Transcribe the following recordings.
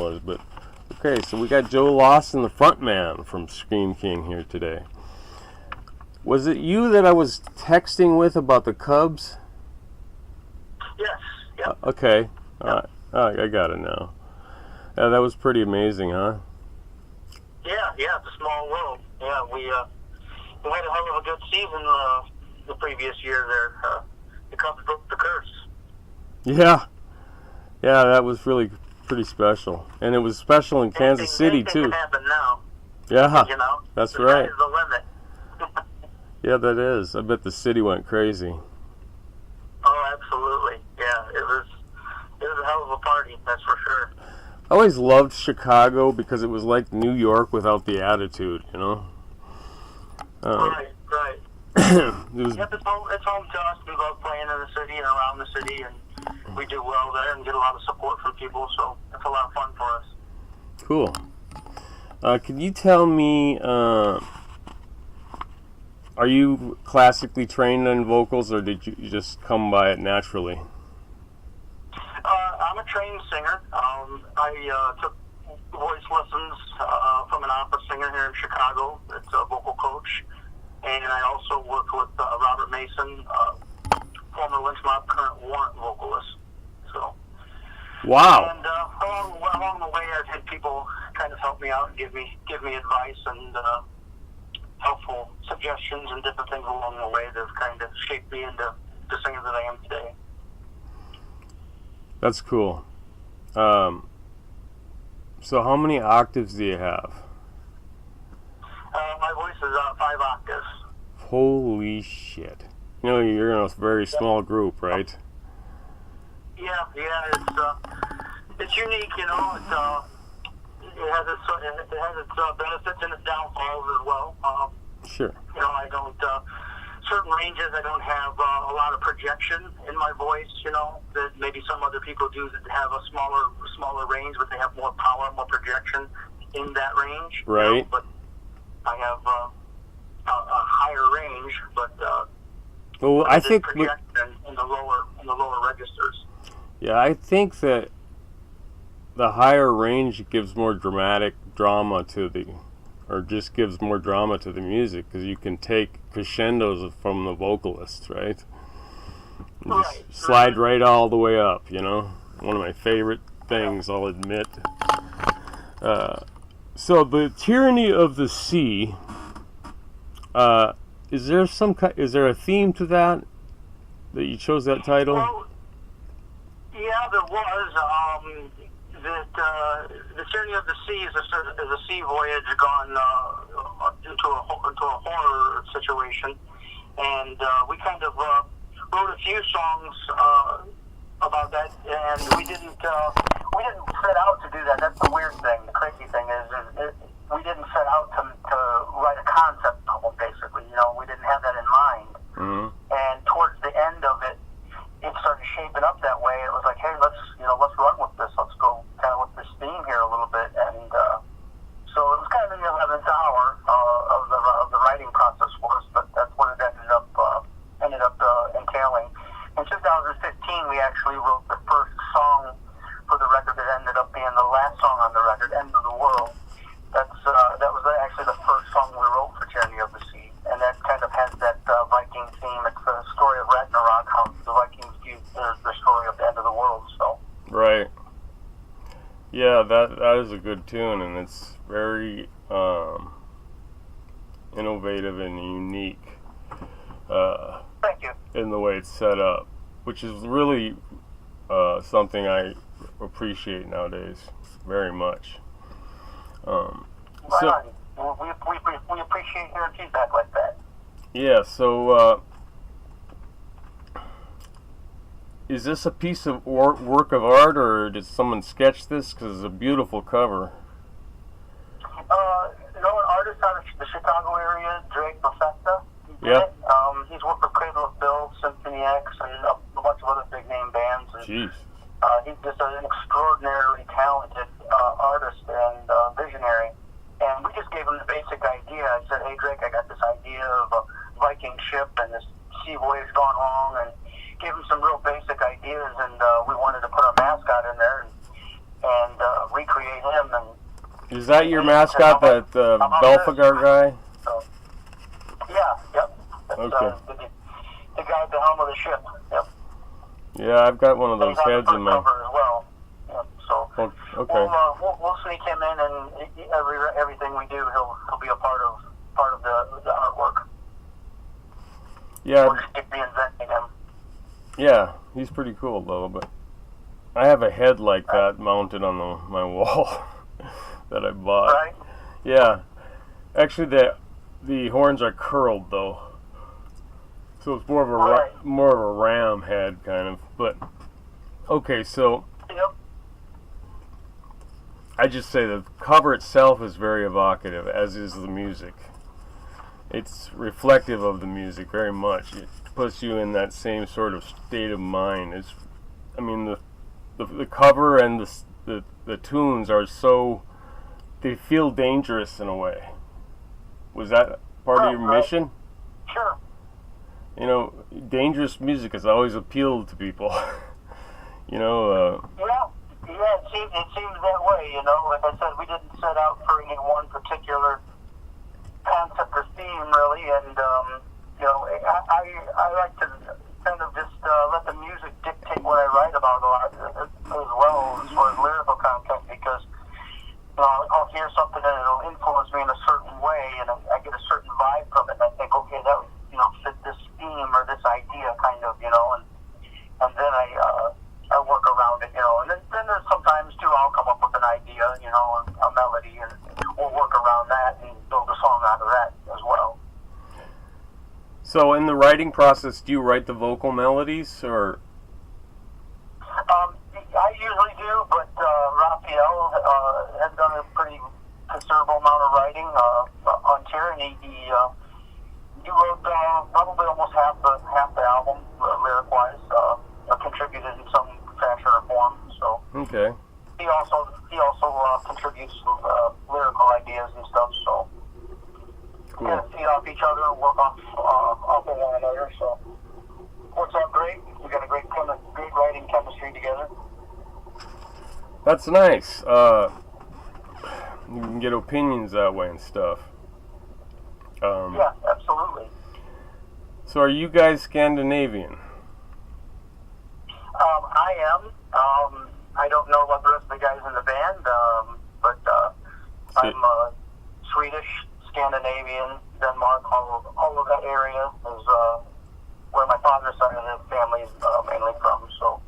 callers, but okay, so we got Joe Lawson, the frontman from Screamking here today. Was it you that I was texting with about the Cubs? Yes. Yep. Okay. All right. I got it now. Yeah, that was pretty amazing, huh? Yeah, it's a small world. Yeah, we had a hell of a good season the previous year there. The Cubs broke the curse. Yeah, that was really pretty special, and it was special in Kansas City too. Anything can happen now. Yeah, that's the right. Sky's the limit. Yeah, that is. I bet the city went crazy. Oh, absolutely. Yeah, it was a hell of a party, that's for sure. I always loved Chicago because it was like New York without the attitude, you know. Right. Yep, it's home to us. We love playing in the city and around the city, and we do well there and get a lot of support from people, so it's a lot of fun for us. Cool. Can you tell me, are you classically trained in vocals, or did you just come by it naturally? I'm a trained singer. I took voice lessons from an opera singer here in Chicago. It's a vocal coach. And I also worked with Robert Mason, former Lynch Mob, current Warrant vocalist. So. Wow. And along the way, I've had people kind of help me out and give me advice and helpful suggestions and different things along the way that have kind of shaped me into the singer that I am today. That's cool. So how many octaves do you have? My voice is 5 octaves. Holy shit. You know, you're in a very small group, right? Yeah, it's unique, you know. It has its benefits and its downfalls as well. Sure. You know, I don't certain ranges. I don't have a lot of projection in my voice. You know, that maybe some other people do that have a smaller range, but they have more power, more projection in that range. Right. You know? But I have a higher range, but well, I think projection in the lower registers. Yeah, I think that the higher range gives more drama to the music, because you can take crescendos from the vocalist, right? And just slide right all the way up, you know? One of my favorite things, I'll admit. So the Tyranny of the Sea, is there a theme to that you chose that title? Well, yeah, there was. The Tyranny of the Sea is a sea voyage gone into a horror situation, and we kind of wrote a few songs about that, and we didn't set out to do that. That's the weird thing. The crazy thing is we didn't set out to write a concept album. Basically, you know, we didn't have that in mind. Mm-hmm. And towards the end of it, it started shaping up that way. It was like, hey, let's run with this. Let's go kind of with this theme here a little bit. And so it was kind of in the 11th hour of the writing process for us, but that's what it ended up entailing. In 2015, we actually wrote the first song for the record that ended up being the last song on the record, End of the World. That was actually the first song we wrote for Tyranny of the Sea, and that kind of has that Viking theme. It's the story of Ragnarok, how the Vikings view the story of the end of the world. So. Right. Yeah, that is a good tune, and it's very innovative and unique. Thank you. In the way it's set up, which is really something I appreciate nowadays very much. We appreciate hearing feedback like that. Yeah, so is this a piece of work of art, or did someone sketch this? Because it's a beautiful cover. An artist out of the Chicago area, Drake Perfecta. Yeah. He's worked with Cradle of Filth, Symphony X, and a bunch of other big name bands. And, jeez. He's just an extraordinarily talented artist and visionary. And we just gave him the basic idea. I said, hey, Drake, I got this idea of a Viking ship and this sea voyage gone wrong, and gave him some real basic ideas. And we wanted to put our mascot in there and recreate Is that your mascot, that Belfagor guy? So, yeah, yep. That's, okay. The guy at the helm of the ship. Yep. Yeah, I've got one of those heads in my. Cover as well. Yep. So okay. We'll sneak him in, and everything we do, he'll be a part of the artwork. Yeah. We'll just keep reinventing him. Yeah, he's pretty cool though. But I have a head like that mounted on my wall that I bought. Right. Yeah. Actually, the horns are curled though. So it's more of a ram head kind of, but okay. So yep. I just say the cover itself is very evocative, as is the music. It's reflective of the music very much. It puts you in that same sort of state of mind. The cover and the tunes are so, they feel dangerous in a way. Was that part of your mission? Sure. You know, dangerous music has always appealed to people. You know. Yeah, it seems that way. You know, like I said, we didn't set out for any one particular concept or theme, really. And you know, I like to kind of just let the music dictate what I write about a lot as well, as far as lyrical content, because you know, I'll hear something and it'll influence me in a certain way, and I get a certain vibe from it, and I think, okay, that would, you know, fit this theme or this idea, kind of, you know, and then I work around it, you know, and then there's sometimes too I'll come up with an idea, you know, a melody, and we'll work around that and build a song out of that as well. So in the writing process, do you write the vocal melodies, or? I usually do, but Raphael has done a pretty considerable amount of writing on Tyranny. He wrote probably almost half the album, lyric-wise. Contributed in some fashion or form. So okay. He also contributes lyrical ideas and stuff. So cool. We kind of feed off each other and work off of one another. So works out great. We got a great writing chemistry together. That's nice. You can get opinions that way and stuff. Yeah, absolutely. So are you guys Scandinavian? I am. I don't know about the rest of the guys in the band, but I'm Swedish, Scandinavian, Denmark, all of that area is where my father's side of the family is mainly from. So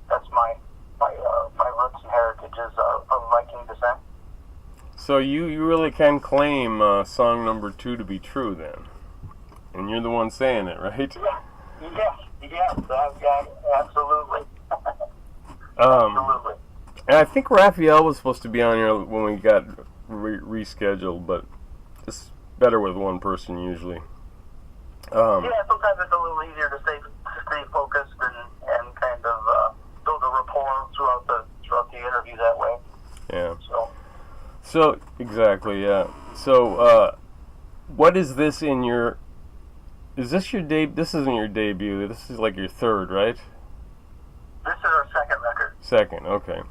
that's my roots and heritages of Viking descent. So you really can claim song number 2 to be true then, and you're the one saying it, right? Yeah, absolutely. Absolutely. And I think Raphael was supposed to be on here when we got rescheduled, but it's better with one person usually. Yeah, sometimes it's a little easier to stay focused and kind of build a rapport throughout the interview that way. Yeah. So exactly, yeah. So what is this in your? Is this your This isn't your debut. This is like your third, right? This is our second record. Second, okay.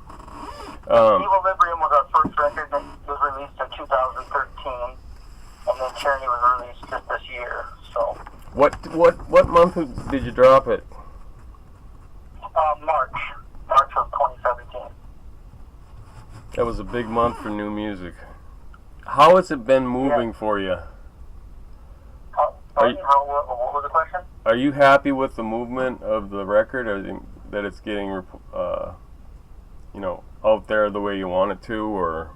Equilibrium was our first record that was released in 2013, and then Tyranny was released just this year. So. What month did you drop it? March of 2017. That was a big month for new music. How has it been moving for you? What was the question? Are you happy with the movement of the record, or that it's getting, out there the way you want it to, or?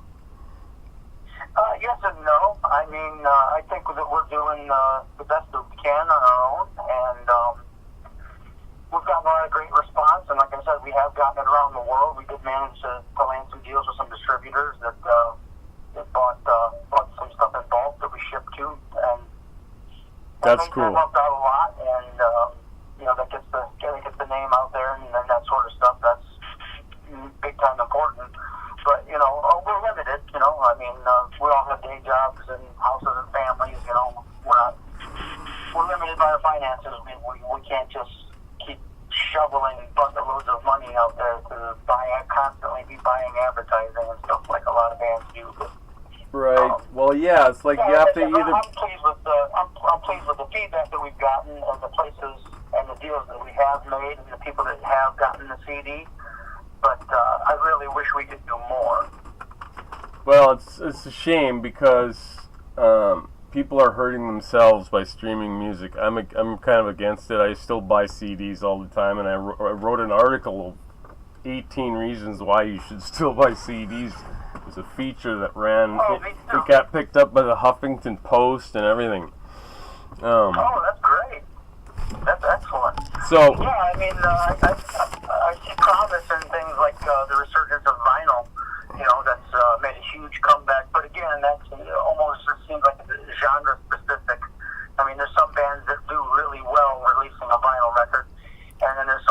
Yes and no. I mean, I think that we're doing the best that we can on our own, and we've gotten a lot of great response. And like I said, we have gotten it around the world. We did manage to land some deals with some distributors that bought some stuff in bulk that we shipped to, and that's cool. That helped out a lot, and that gets the name out there, and then that sort of stuff. That's big time important. But we're limited. I mean, we all have day jobs and houses and families. We're limited by our finances. We can't just keep shoveling bucket loads of money out there to constantly be buying advertising and stuff like a lot of bands do. But, Right. Well, yeah, it's like you have to either. I'm pleased with the feedback that we've gotten and the places and the deals that we have made and the people that have gotten the CD. But I really wish we could do more. Well, it's a shame because people are hurting themselves by streaming music. I'm kind of against it. I still buy CDs all the time, and I wrote an article of 18 reasons why you should still buy CDs. It was a feature that ran. It got picked up by the Huffington Post and everything. Oh, that's great. That's excellent. So yeah, I mean, I see promise in things like the resurgence of vinyl. You know, that's made a huge comeback. But again, that's almost, it seems like it's genre specific. I mean, there's some bands that do really well releasing a vinyl record, and then there's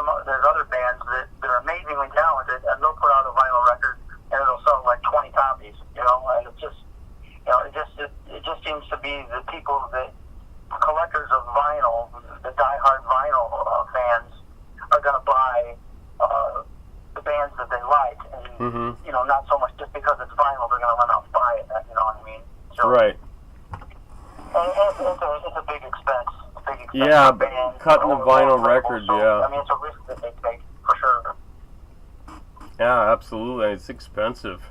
other bands that are amazingly talented, and they'll put out a vinyl record and it'll sell like 20 copies. You know, and it just seems to be the people that collectors of vinyl, the diehard vinyl fans, are going to buy the bands that they like, and you know, not so much just because it's vinyl, they're going to run out and buy it. You know what I mean? So, right. And it's a big expense. Yeah, cutting a vinyl record, so, yeah. I mean, it's a risk that they take for sure. Yeah, absolutely. It's expensive.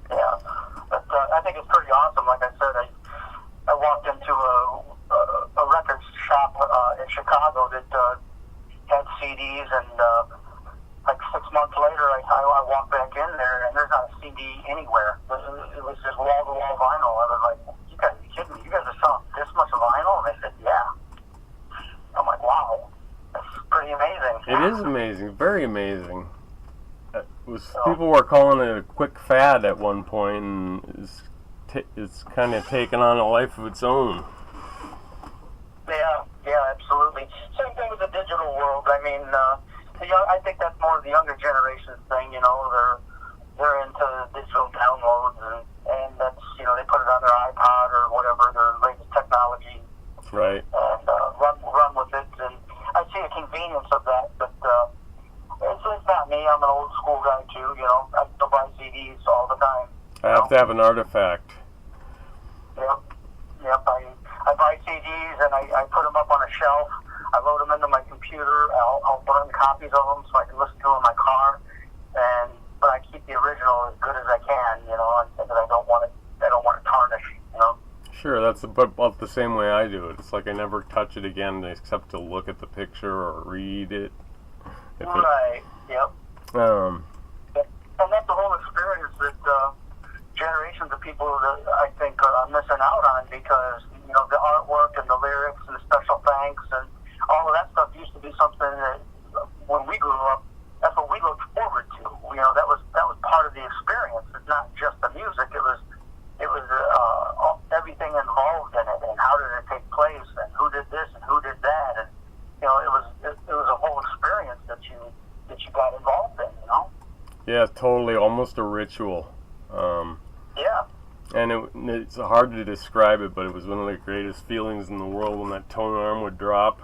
Yeah, but I think it's pretty awesome. Like I said, I walked into a record shop in Chicago that had CDs, and like 6 months later, I walked back in there, and there's not a CD anywhere. It was just wall-to-wall vinyl. I was like, "You guys are kidding me? You guys are selling this much vinyl?" And they said, "Yeah." I'm like, "Wow, that's pretty amazing." It is amazing, very amazing. People were calling it a quick fad at one point, and it's kind of taken on a life of its own. Yeah, absolutely. Same thing with the digital world. I mean, I think that's more of the younger generation's thing. You know, they're into digital downloads, and that's, you know, they put it on their iPod or whatever, their latest technology, right? And run with it. And I see the convenience of that, but it's not me. I'm an old school guy too. You know, I still buy CDs all the time. I have to have an artifact. Yep. I buy CDs and I put them up on a shelf. I load them into my computer. I'll burn copies of them so I can listen to them in my car. But I keep the original as good as I can. You know, because I don't want it tarnished. You know. Sure, that's about the same way I do it. It's like I never touch it again except to look at the picture or read it. Right. Yep. And that's the whole experience that generations of people that I think are missing out on, because, you know, the artwork and the lyrics and the special thanks and all of that stuff used to be something that when we grew up, that's what we looked forward to. You know, that was part of the experience. It's not just the music. It was everything involved in it, and how did it take place, and who did this and who did that, and you know, it was a whole experience that you got involved in. You know. Yeah, totally, almost a ritual. Yeah. And it's hard to describe it, but it was one of the greatest feelings in the world when that tone arm would drop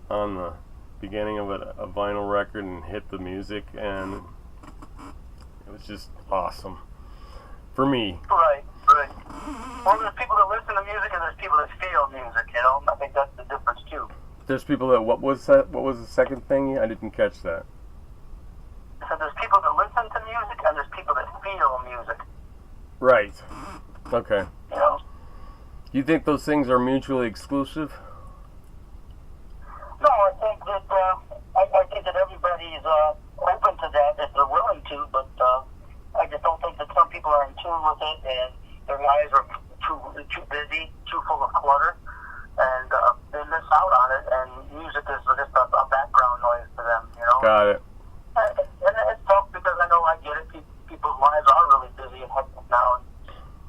on the beginning of a vinyl record and hit the music, and it was just awesome for me. Right. Well, there's people that listen to music and there's people that feel music, you know. I think that's the difference too. There's people that, what was the second thing? I didn't catch that. So there's people that listen to music and there's people that feel music. Right. Okay. You know? You think those things are mutually exclusive? No, I think that everybody's open to that if they're willing to, but I just don't think that some people are in tune with it, and their lives are too busy, too full of clutter, and they miss out on it, and music is just a background noise to them, you know? Got it. And it's tough because I know I get it. People's lives are really busy and hectic now.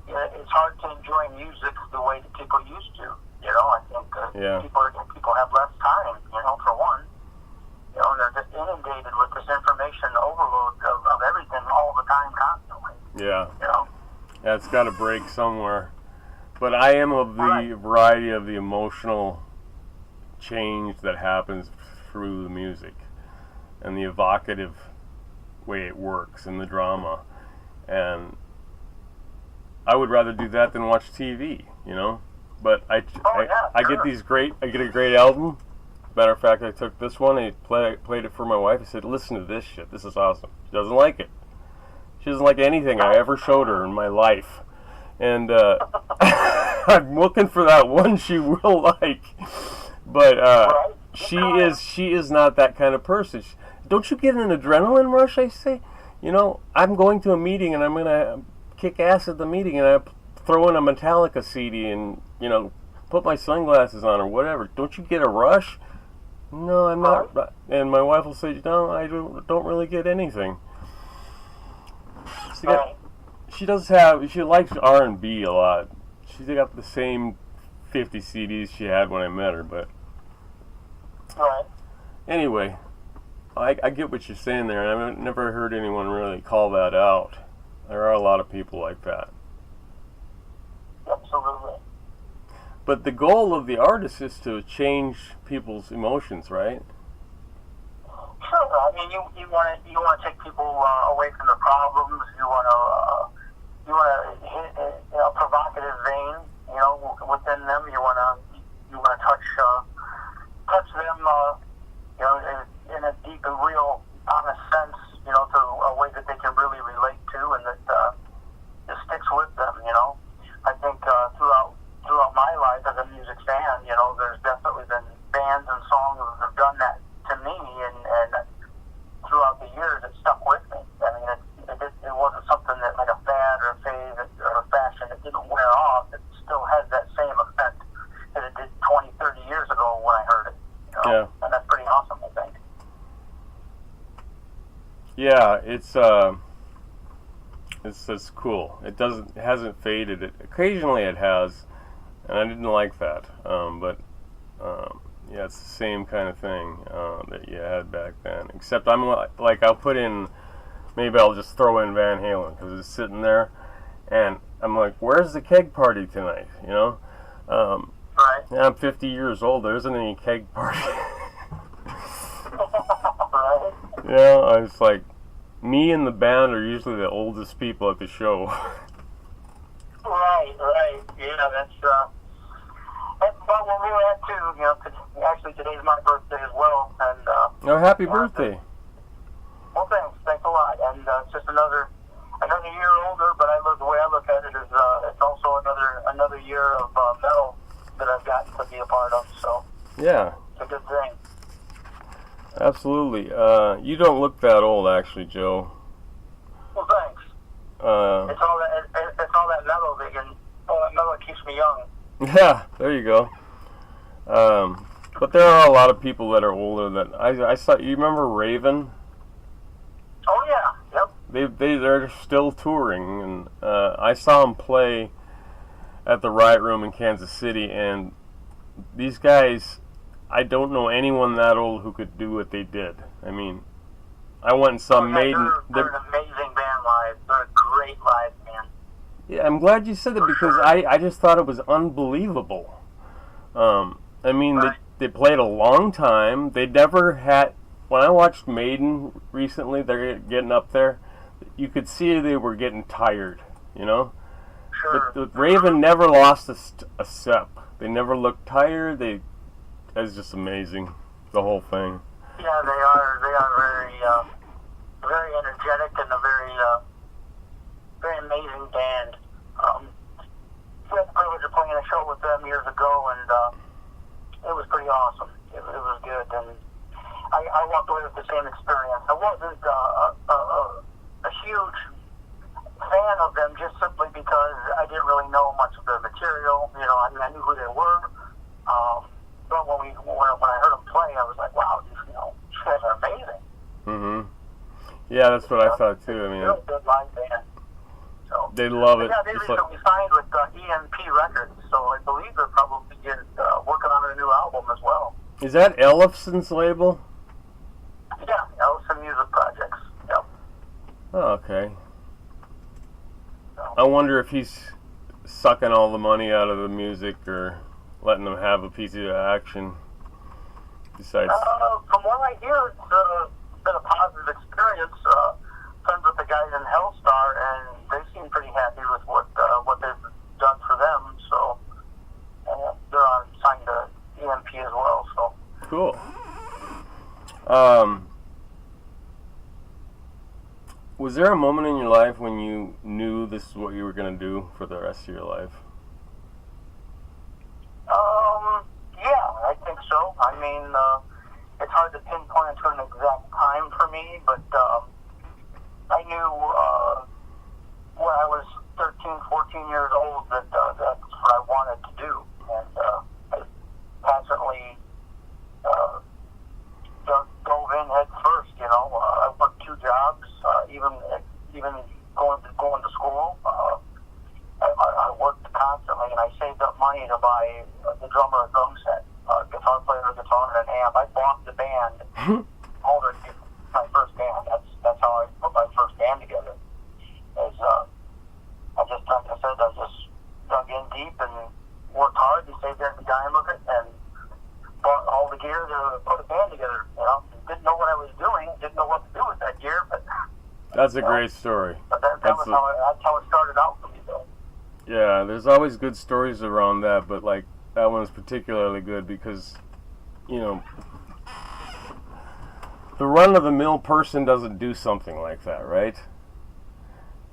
It's hard to enjoy music the way that people used to. You know, I think people have less time. You know, for one, you know, and they're just inundated with this information overload of everything all the time, constantly. Yeah. You know. Yeah, it's got to break somewhere. But I am of the variety of the emotional change that happens through the music and the evocative way it works and the drama. And I would rather do that than watch TV, you know. But I get I get a great album. Matter of fact, I took this one and played it for my wife. I said, "Listen to this shit. This is awesome." She doesn't like it. She doesn't like anything I ever showed her in my life. And I'm looking for that one she will like. But she is not that kind of person. Don't you get an adrenaline rush, I say? You know, I'm going to a meeting and I'm going to kick ass at the meeting and I throw in a Metallica CD and, you know, put my sunglasses on or whatever. Don't you get a rush? No, I'm not. And my wife will say, no, I don't really get anything. She likes R&B a lot. She's got the same 50 CDs she had when I met her, but anyway, I get what you're saying there, and I've never heard anyone really call that out. There are a lot of people like that. Absolutely. But the goal of the artist is to change people's emotions, right? Sure. I mean, you want to take people away from their problems. You want to hit a provocative vein, you know, within them. You want to touch them, you know, in a deep and real, honest sense, you know, to a way that they can really relate to, and that it sticks with them. You know, I think throughout my life as a music fan, you know, there's definitely been bands and songs that have done that to me, and throughout the years, it stuck with me. I mean, it wasn't something that, like a fad or a phase or a fashion, that didn't wear off. It still has that same effect that it did 20, 30 years ago when I heard it. You know? Yeah. And that's pretty awesome, I think. Yeah, it's cool. It hasn't faded. Occasionally it has, and I didn't like that. Yeah, it's the same kind of thing that you had back then. Except I'm like, I'll put in, maybe I'll just throw in Van Halen because it's sitting there, and I'm like, where's the keg party tonight? You know? Right. Yeah, I'm 50 years old. There isn't any keg party. Right. You know, I was like, me and the band are usually the oldest people at the show. Right. Yeah, that's about where we're at too. You know, actually today's my birthday as well, and Oh, happy birthday! Well, thanks a lot. And it's just another year older, but the way I look at it is it's also another year of metal that I've gotten to be a part of. So yeah, it's a good thing. Absolutely. You don't look that old, actually, Joe. Well, thanks. It's all that metal that keeps me young. Yeah, there you go. But there are a lot of people that are older than I saw. You remember Raven? Oh yeah, yep. They're still touring, and I saw them play at the Riot Room in Kansas City, and these guys, I don't know anyone that old who could do what they did. I mean, I went and saw Maiden. They're an amazing band live. They're a great live band. Yeah, I'm glad you said that because I just thought it was unbelievable. I mean, right. they played a long time. They never had... When I watched Maiden recently, they're getting up there, you could see they were getting tired, you know? Sure. But Raven never lost a step. They never looked tired. It's just amazing, the whole thing. Yeah, they are very energetic and a very amazing band. We had the privilege of playing a show with them years ago, and it was pretty awesome. It was good, and I walked away with the same experience. I wasn't a huge fan of them just simply because I didn't really know much of their material. You know, I mean, I knew who they were. But when I heard them play, I was like, wow, these guys are amazing. Mm-hmm. Yeah, that's what I thought too. I mean, real good live band. So they love it. Yeah, they recently signed with EMP Records, so I believe they're probably working on a new album as well. Is that Ellison's label? Yeah, Ellison Music Projects. Yep. Oh, okay. I wonder if he's sucking all the money out of the music or letting them have a piece of action. Besides, from what I hear, it's been a positive experience. Friends with the guys in Hellstar, and they seem pretty happy with what they've done for them. So they're signed to EMP as well. So cool. Was there a moment in your life when you knew this is what you were going to do for the rest of your life? Yeah, I think so. I mean, it's hard to pinpoint to an exact time for me, but I knew when I was 13, 14 years old that that's what I wanted to do. And I constantly dove in head first, you know. I worked 2 jobs, even going to school. I worked constantly, and I saved up money to buy the drummer a drum set, guitar player a guitar, and an amp. I bought the band, ordered my first band. That's how I put my first band together. Like I said, I just dug in deep and worked hard and saved every dime of it, and bought all the gear to put a band together. You know, didn't know what I was doing, didn't know what to do with that gear, but that's a great story. But that's how it started out for me, though. Yeah, there's always good stories around that, but like that one's particularly good because, you know, the run-of-the-mill person doesn't do something like that, right?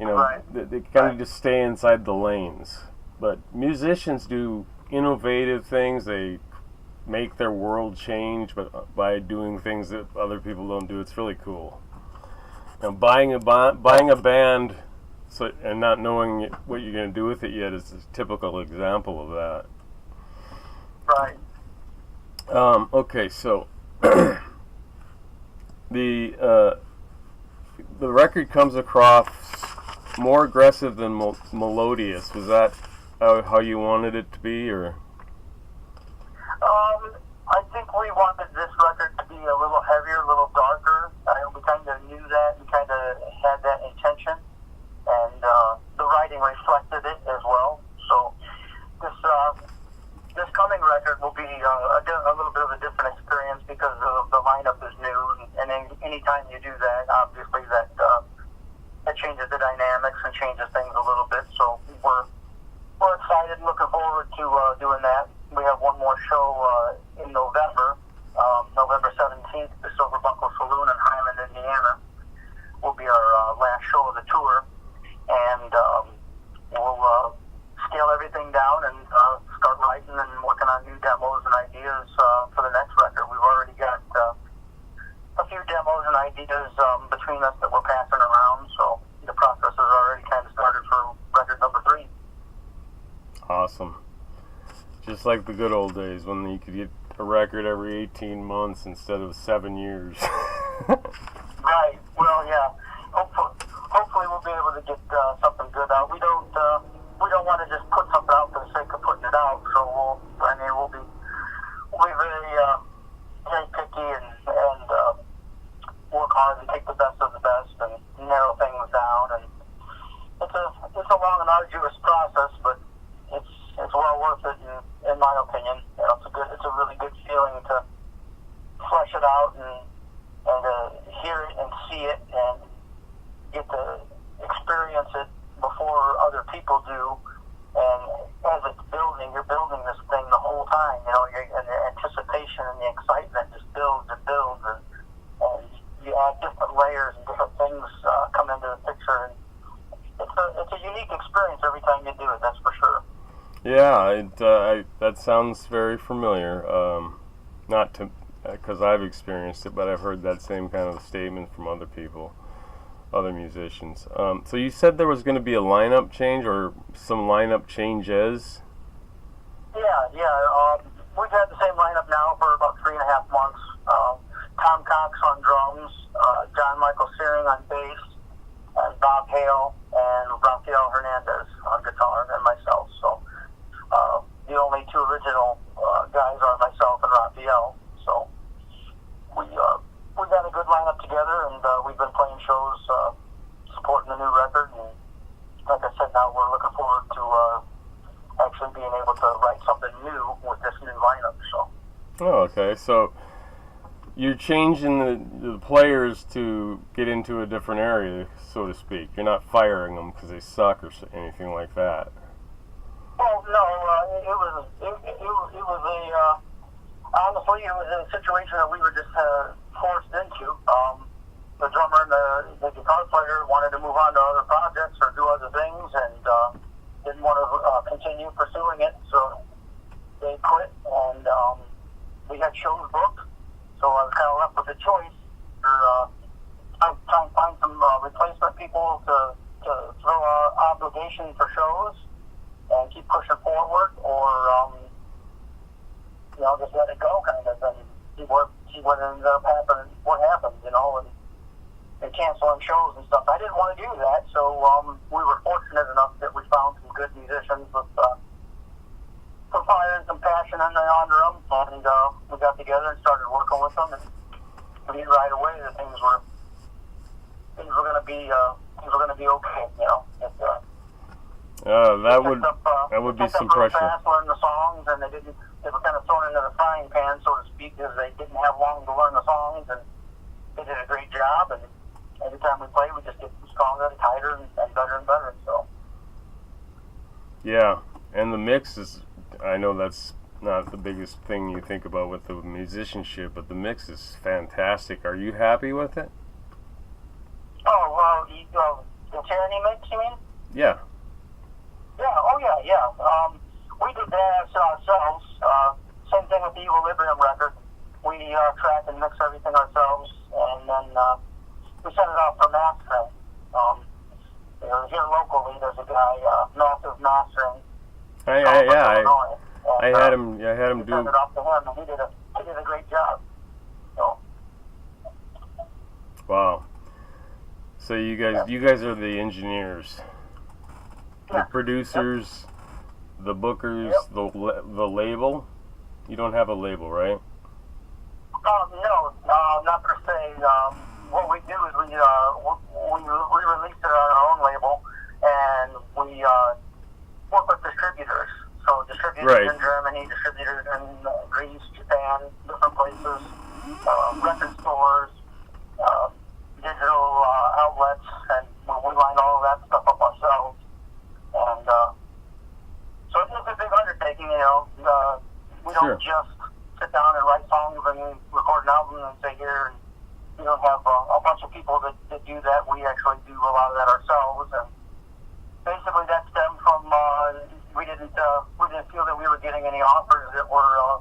You know, right. They kind of just stay inside the lanes. But musicians do innovative things. They make their world change, but by doing things that other people don't do. It's really cool. Now, buying a band and not knowing what you're going to do with it yet is a typical example of that. Right. Okay, so the record comes across more aggressive than melodious. Was that how you wanted it to be, or? I think we wanted this record to be a little heavier, a little darker. We kind of knew that and kind of had that intention, and the writing reflected it as well. So this coming record will be a little bit of a different experience because the lineup is new, and anytime you do that, obviously that changes the dynamics and changes things a little bit. So we're excited and looking forward to doing that. We have one more show in November, November 17th, the Silver Buckle Saloon in Highland, Indiana. Will be our last show of the tour, and we'll scale everything down and start writing and working on new demos and ideas for the next record. We've already got a few demos and ideas between us that we're passing around, so the process has already kind of started for record number 3. Awesome. Just like the good old days when you could get a record every 18 months instead of 7 years. Right. Well, yeah. Hopefully we'll be able to get something good out. We don't want to just put something out for the sake of putting it out. So we'll be very picky and work hard and take the best of the best and narrow things down. And it's a long and arduous process, but it's well worth it in my opinion. You know, it's a really good feeling to flesh it out and hear it and see it and get to experience it before other people do. And as it's building, you're building this thing the whole time. You know, and the anticipation and the excitement just builds and builds, and you add different layers and different things come into the picture. And it's a unique experience every time you do it. That's for sure. Yeah, that sounds very familiar. Not because I've experienced it, but I've heard that same kind of statement from other people, other musicians. So you said there was going to be a lineup change or some lineup changes? Yeah. We've had the same lineup now for about 3.5 months. Tom Cox on drums, John Michael Searing on bass, and Bob Hale and Rafael Hernandez on guitar, and myself. So the only 2 original guys are myself and Rafael. So we got a good lineup together, and we've been playing shows supporting the new record. And like I said, now we're looking forward to actually being able to write something new with this new lineup. So. Oh, okay. So you're changing the players to get into a different area, so to speak. You're not firing them because they suck or anything like that. Well, no, it was honestly, it was a situation that we were just forced into. The drummer and the guitar player wanted to move on to other projects or do other things, and didn't want to continue pursuing it, so they quit, and we had shows booked, so I was kind of left with a choice for trying to find some replacement people to throw our obligation for shows and keep pushing forward, or just let it go, kind of, and see what ended up happening, what happened, and canceling shows and stuff. I didn't want to do that, so we were fortunate enough that we found some good musicians with some fire and some passion under them, and we got together and started working with them, and we knew right away that things were going to be okay. That would be some pressure. Fast, learn the songs, and they were kind of thrown into the frying pan, so to speak, because they didn't have long to learn the songs, and they did a great job. And every time we played, we just get stronger and tighter and better and better. So. Yeah, and the mix is. I know that's not the biggest thing you think about with the musicianship, but the mix is fantastic. Are you happy with it? Oh, well, the Tyranny mix, you mean? Yeah. Yeah, oh yeah. We did that ourselves. Same thing with the Equilibrium record. We track and mix everything ourselves, and then we sent it off for mastering. Here locally, there's a guy, Massive Mastering. I had him do. Sent it off to him, and he did a great job. So. Wow. So you guys are the engineers, the producers, the bookers, the label. You don't have a label, right? No, not per se. What we do is we release it on our own label, and we work with distributors. So distributors in Germany, distributors in Greece, Japan, different places, record stores, digital outlets, and we line all of that stuff up ourselves. And so it's a big undertaking, we don't just sit down and write songs and record an album and say here. And we don't have a bunch of people that do that. We actually do a lot of that ourselves. And basically that stemmed from we didn't feel that we were getting any offers that were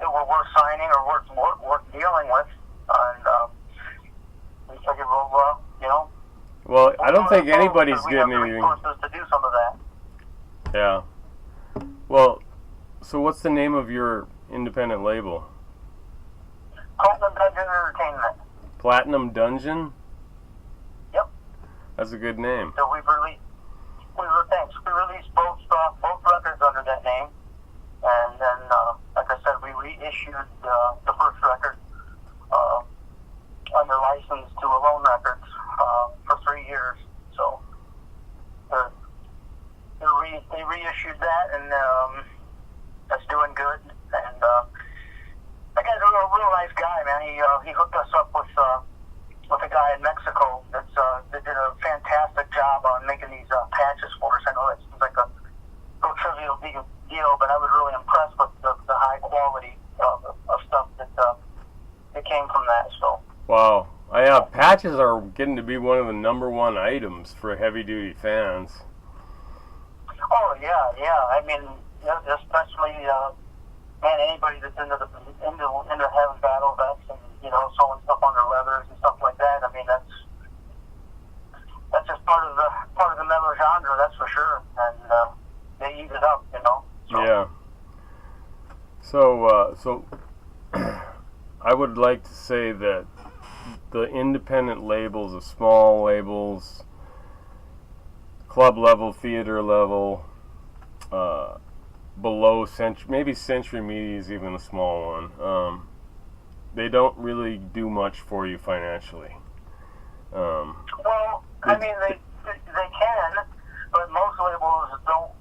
worth signing or worth dealing with. And we figured, well, I don't think anybody's getting anything. Resources to do some of that. Yeah. Well, so what's the name of your independent label? Platinum Dungeon Entertainment. Platinum Dungeon? Yep. That's a good name. So we released both records under that name, and then, like I said, we reissued the first record under license to Alone Records for 3 years. So they reissued that, and that's doing good. And that guy's a real nice guy, man. He hooked us up with a guy in Mexico that did a fantastic job on making these patches for us. I know that seems like a little trivial deal, but I was really impressed with the high quality of stuff that came from that. So. Wow. Patches are getting to be one of the #1 items for heavy-duty fans. Oh yeah. I mean, especially anybody that's into having battle vests and sewing stuff on their leathers and stuff like that. I mean, that's just part of the metal genre, that's for sure. And they eat it up, So. Yeah. So I would like to say that the independent labels, the small labels, club level, theater level, below maybe Century Media is even a small one. They don't really do much for you financially. Well, I mean, they can, but most labels don't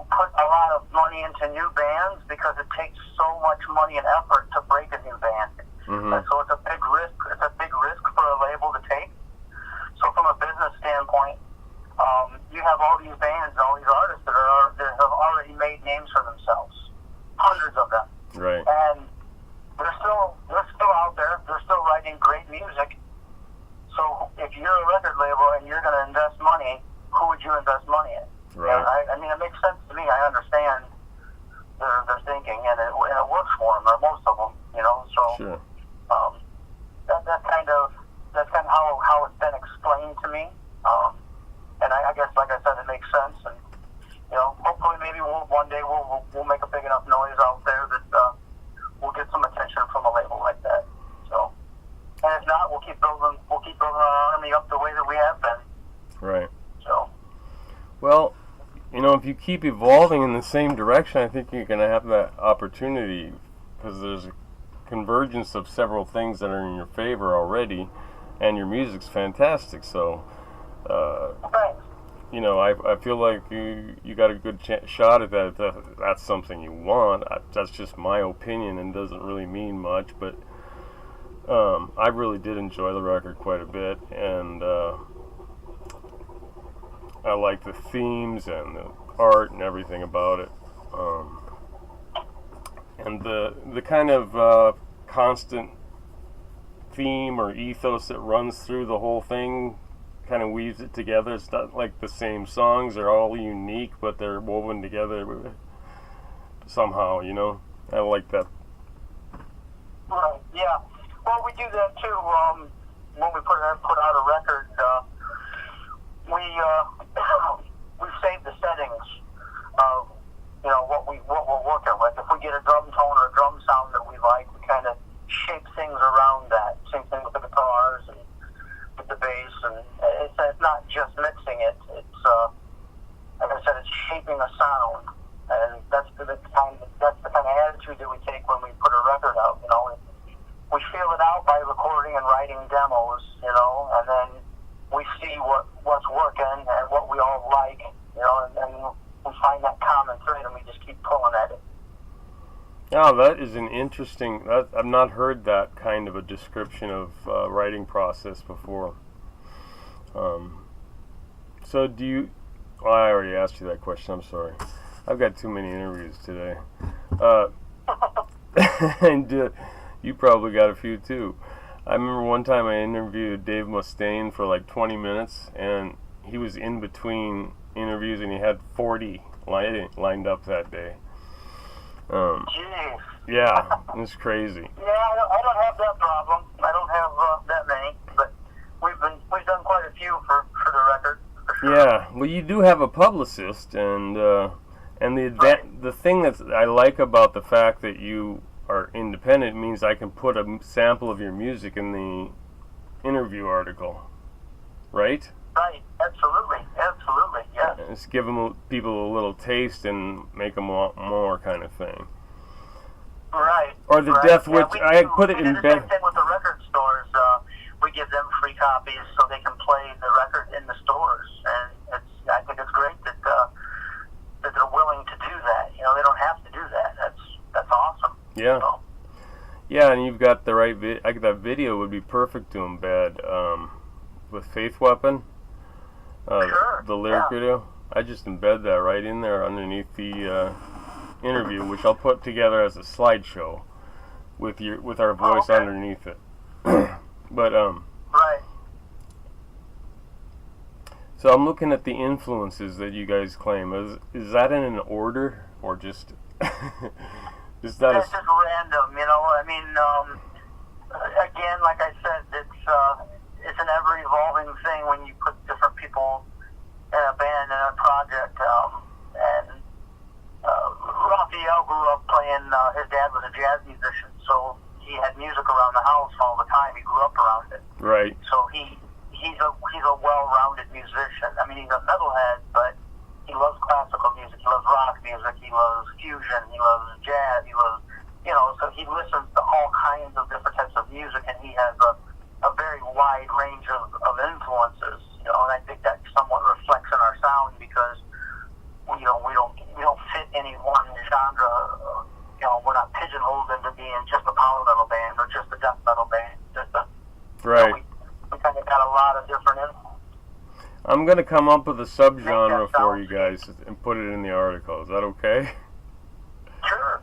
put a lot of money into new bands because it takes so much money and effort to break a new band. Mm-hmm. So it's a big risk. It's a big risk for a label to take. So from a business standpoint, you have all these bands and all these artists that have already made names for themselves, hundreds of them, Right. and they're still out there. They're still writing great music. So if you're a record label and you're going to invest money, who would you invest money in? Right. I mean, it makes sense to me. I understand their thinking, and it works for them, or most of them, you know. So Sure. that's kind of how it's been explained to me. And I guess, like I said, it makes sense. And you know, hopefully, maybe one day we'll make a big enough noise out there that we'll get some attention from a label like that. So, and if not, we'll keep building our army up the way that we have been. Right. So. Well, you know, if you keep evolving in the same direction, I think you're going to have that opportunity, because there's a convergence of several things that are in your favor already, and your music's fantastic. So, Thanks. you know, I feel like you got a good shot at that. If that's something you want. That's just my opinion and doesn't really mean much, but I really did enjoy the record quite a bit, and I like the themes and the art and everything about it, and the kind of constant theme or ethos that runs through the whole thing kind of weaves it together. It's not like the same songs are all unique, but they're woven together somehow, you know. I like that. Right. Yeah. Well, we do that too. When we put out a record, we save the settings of, you know, what we're working with. If we get a drum tone or a drum sound that we like, we kind of shape things around that. Same thing with the guitars and with the bass, and it's not just mixing it. It's like I said, it's shaping a sound, and that's the kind of attitude that we take when we put a record out. You know, we feel it out by recording and writing demos, you know, and then we see what's working and what we all like, you know, and we find that common thread and we just keep pulling at it. Yeah, that is an interesting. I've not heard that kind of a description of writing process before. So do you? Well, I already asked you that question. I'm sorry. I've got too many interviews today, and you probably got a few too. I remember one time I interviewed Dave Mustaine for like 20 minutes, and he was in between interviews, and he had 40 lined up that day. Jeez. Yeah, it's crazy. Yeah, I don't have that problem. I don't have that many, but we've done quite a few for the record. For sure. Yeah, well, you do have a publicist, and the thing that I like about the fact that you are independent means I can put a sample of your music in the interview article, right? Right, absolutely, yeah. Just give people a little taste and make them want more, kind of thing. Right. Or the right. Death Yeah, Witch. I had put it we in do the bed. same thing with the record stores. We give them free copies so they can play the record in the stores, and I think it's great that they're willing to do that. You know, they don't have to do that. That's awesome. Yeah. So. Yeah, and you've got the right that video would be perfect to embed with Faith Weapon. Sure. The lyric Yeah. video. I just embed that right in there underneath the interview, which I'll put together as a slideshow with our voice underneath it. But Right. so I'm looking at the influences that you guys claim. Is that in an order or just is that It's just random, you know. I mean, again, like I said, it's an ever-evolving thing when you put different people in a band and a project. And Raphael grew up playing. His dad was a jazz musician, so he had music around the house all the time. He grew up around it. right? So he's a well-rounded musician. I mean, he's a metalhead, but he loves classical music. He loves rock music. He loves fusion. He loves jazz. He loves, you know, so he listens to all kinds of different types of music, and he has a very wide range of influences. You know, and I think that somewhat reflects in our sound because we don't fit any one genre. You know, we're not pigeonholed into being just a power metal band or just a death metal band. Right. We kind of got a lot of different influences. I'm going to come up with a subgenre for you guys and put it in the article. Is that okay? Sure.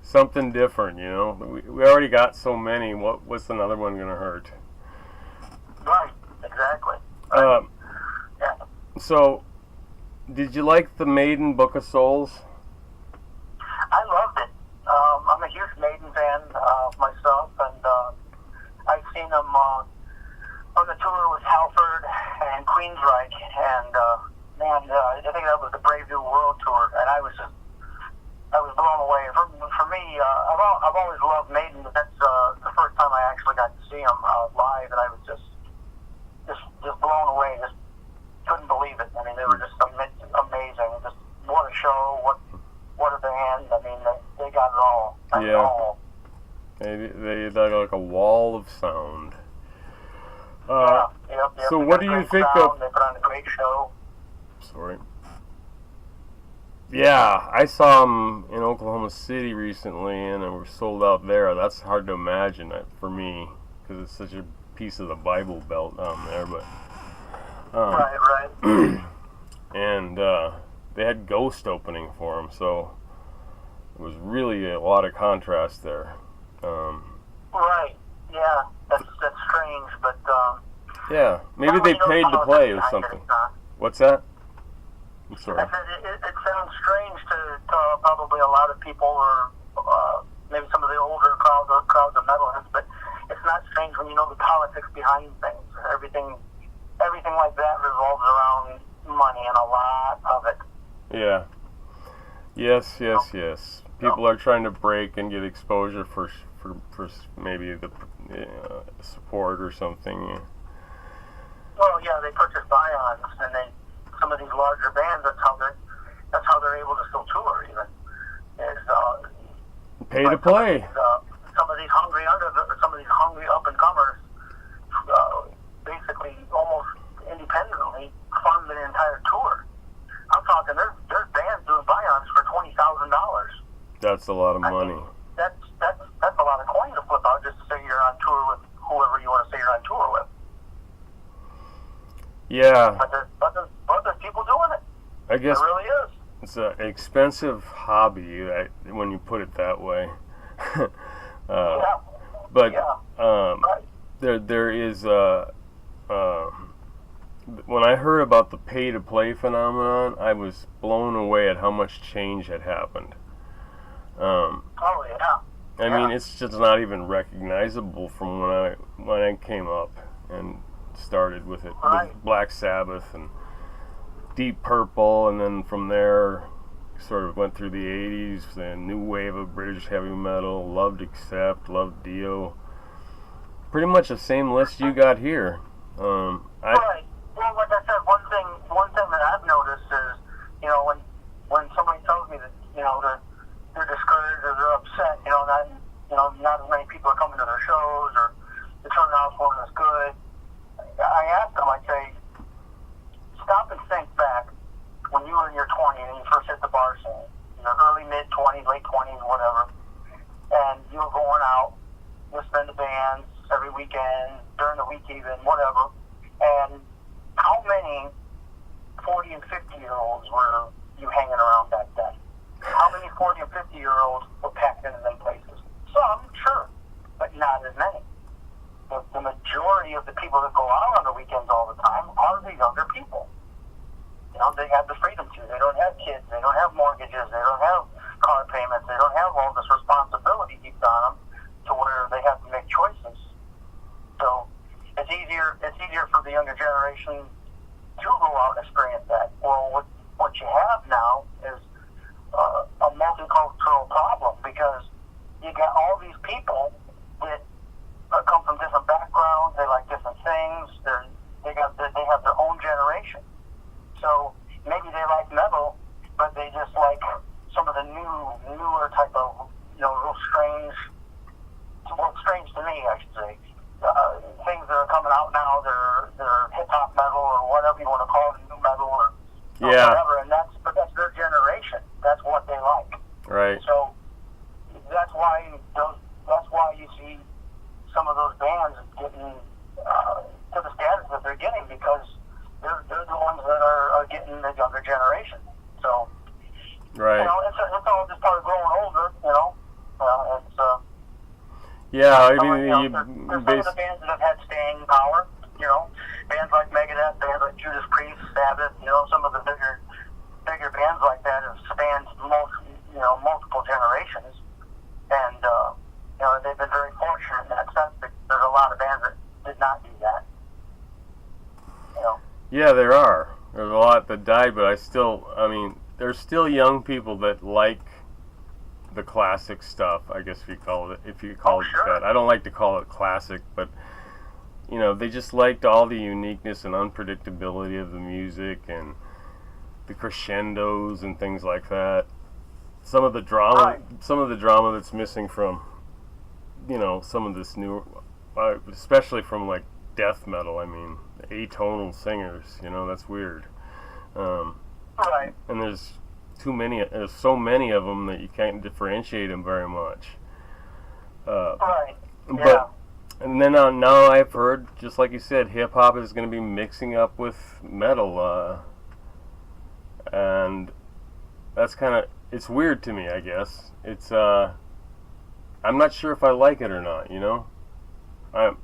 Something different, you know. We already got so many. What's another one going to hurt? Right. Exactly. Yeah. So, did you like the Maiden Book of Souls? I loved it. I'm a huge Maiden fan myself, and I've seen them on the tour with Halford and Queensryche, and man, I think that was the Brave New World tour, and I was blown away. For me, I've always loved Maiden, but that's the first time I actually got to see them live, and I was just blown away. Just couldn't believe it. I mean, they were just amazing. Just what a show! What a band! I mean, they got it all. Yeah. They like a wall of sound. Yep. So what do you think of... They put on a great show. Sorry. Yeah, I saw them in Oklahoma City recently, and they were sold out there. That's hard to imagine for me, because it's such a piece of the Bible Belt down there. But right. And they had Ghost opening for them, so it was really a lot of contrast there. Right. Yeah, that's strange, but yeah, maybe they paid to play or something. What's that? I'm sorry. I said it sounds strange to probably a lot of people, or maybe some of the older crowds of metalheads, but it's not strange when you know the politics behind things. Everything like that revolves around money, and a lot of it. Yeah. Yes. People are trying to break and get exposure for maybe the support or something. Well, yeah, they purchase buy-ons, and some of these larger bands. That's how they're able to still tour. Even is pay to play. Some of these hungry up and comers, basically almost independently fund the entire tour. I'm talking there's bands doing buy-ons for $20,000. That's a lot of money. That's a lot of coin to flip out just to say you're on tour with whoever you want to say you're on tour with. Yeah. But there's people doing it. I guess it really is. It's an expensive hobby when you put it that way. Yeah. But Right. there is when I heard about the pay-to-play phenomenon, I was blown away at how much change had happened. Oh yeah. I mean, it's just not even recognizable from when I came up and started with it, Right. with Black Sabbath and Deep Purple, and then from there sort of went through the 80s, the new wave of British heavy metal, loved Accept, loved Dio. Pretty much the same list you got here. Right. Well, like I said, one thing that I've noticed is, you know, when somebody tells me that, you know, they're discouraged or they're upset, not as many people are coming to their shows, or the turnout wasn't as good, I ask them, I say, stop and think back when you were in your 20s and you first hit the bar scene, your early, mid-20s, late 20s, whatever, and you were going out, listening to bands every weekend, during the week even, whatever, and how many 40 and 50-year-olds were you hanging around back then? How many 40 and 50-year-olds were packed into them places? Some, sure, but not as many. The majority of the people that go out on the weekends all the time are the younger people. You know, they have the freedom to. They don't have kids. They don't have mortgages. They don't have car payments. They don't have all this responsibility heaped on them to where they have to make choices. So it's easier for the younger generation to go out and experience that. Well, what you have now is a multicultural problem, because you got all these people that come from different backgrounds. They like different things. They have their own generation. So maybe they like metal, but they just like some of the newer type of, real strange. Well, strange to me, I should say. Things that are coming out now, they're hip hop metal or whatever you want to call it, new metal or whatever, and that's their generation. That's what they like. Right. So that's why you see some of those bands getting to the status that they're getting because they're the ones that are getting the younger generation. So, right. It's all just part of growing older, it's... Yeah, I mean, mean, there's some of the bands that have had staying power, bands like Megadeth, bands like Judas Priest, Sabbath, some of the bigger bands like that have spanned multiple generations, and they've been very fortunate in that sense. There's a lot of bands that did not do that. Yeah, there are. There's a lot that died, but there's still young people that like the classic stuff, I guess if you call it that. I don't like to call it classic, but they just liked all the uniqueness and unpredictability of the music and the crescendos and things like that. Some of the drama that's missing from some of this new, especially from like death metal. I mean, atonal singers. That's weird. Right. And there's so many of them that you can't differentiate them very much. Right. Yeah. But and then now I've heard, just like you said, hip hop is going to be mixing up with metal, and that's it's weird to me. I guess it's I'm not sure if I like it or not. I'm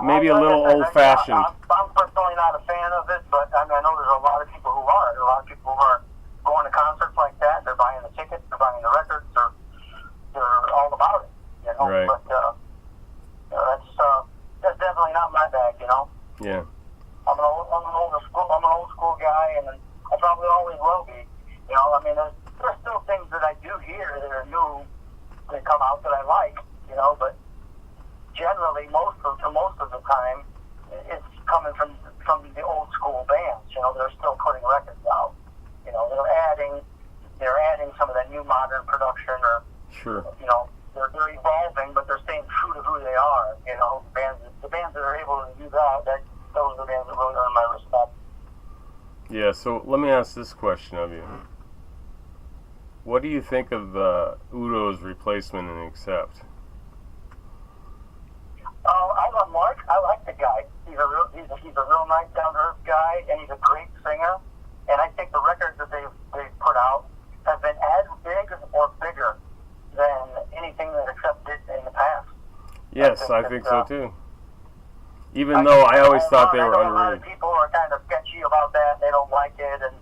maybe a little old-fashioned. I'm personally not a fan of it, but I know there's a lot of people who are. A lot of people who are going to concerts like that. They're buying the tickets, they're buying the records, they're all about it. Right. But that's definitely not my bag. Yeah. I'm an old school guy, and I probably always will be. There's still things that I do hear that are new that come out that I like. But generally, most of the time, it's coming from the old school bands. They're still putting records out. They're adding some of that new modern production, or sure. They're evolving, but they're staying true to who they are. The bands that are able to do that, those are the bands that really earn my respect. Yeah. So let me ask this question of you. What do you think of Udo's replacement in Accept? I love Mark. I like the guy. He's a real nice, down-to-earth guy, and he's a great singer. And I think the records that they've put out have been as big or bigger than anything that Accept did in the past. Yes, I think so too. Even though I always thought they were underrated. A lot of underrated. people are kind of sketchy about that. They don't like it, and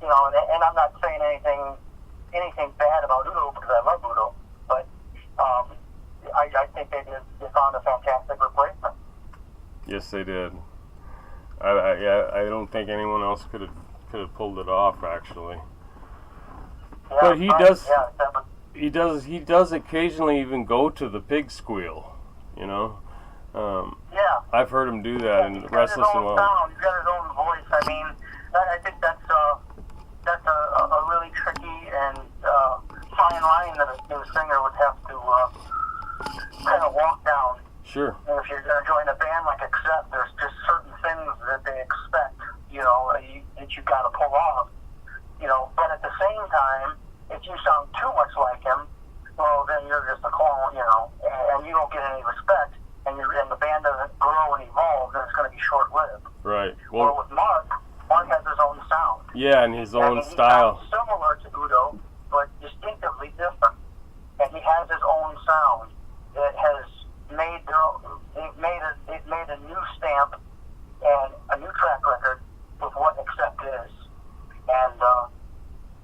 and I'm not saying anything bad about Udo because I love Udo, but I think they found a fantastic replacement. Yes, they did. I don't think anyone else could have pulled it off, actually. Yeah, but he right. does. Yeah, He does occasionally even go to the pig squeal. yeah. I've heard him do that in Restless and Alone. Alone. He's got his own voice. I think that's a really tricky and fine line that a new singer would have to kind of walk down. Sure. And if you're going to join a band like Accept, there's just certain things that they expect, that you've got to pull off. But at the same time, if you sound too much like him, well, then you're just a clone, and you don't get any respect, and the band doesn't grow and evolve, then it's going to be short-lived. Right. Well, with Mark has his own sound. Yeah, and his own style. He sounds similar to Udo, but distinctively different. And he has his own sound that has made they've made a new stamp and a new track record with what Accept is. And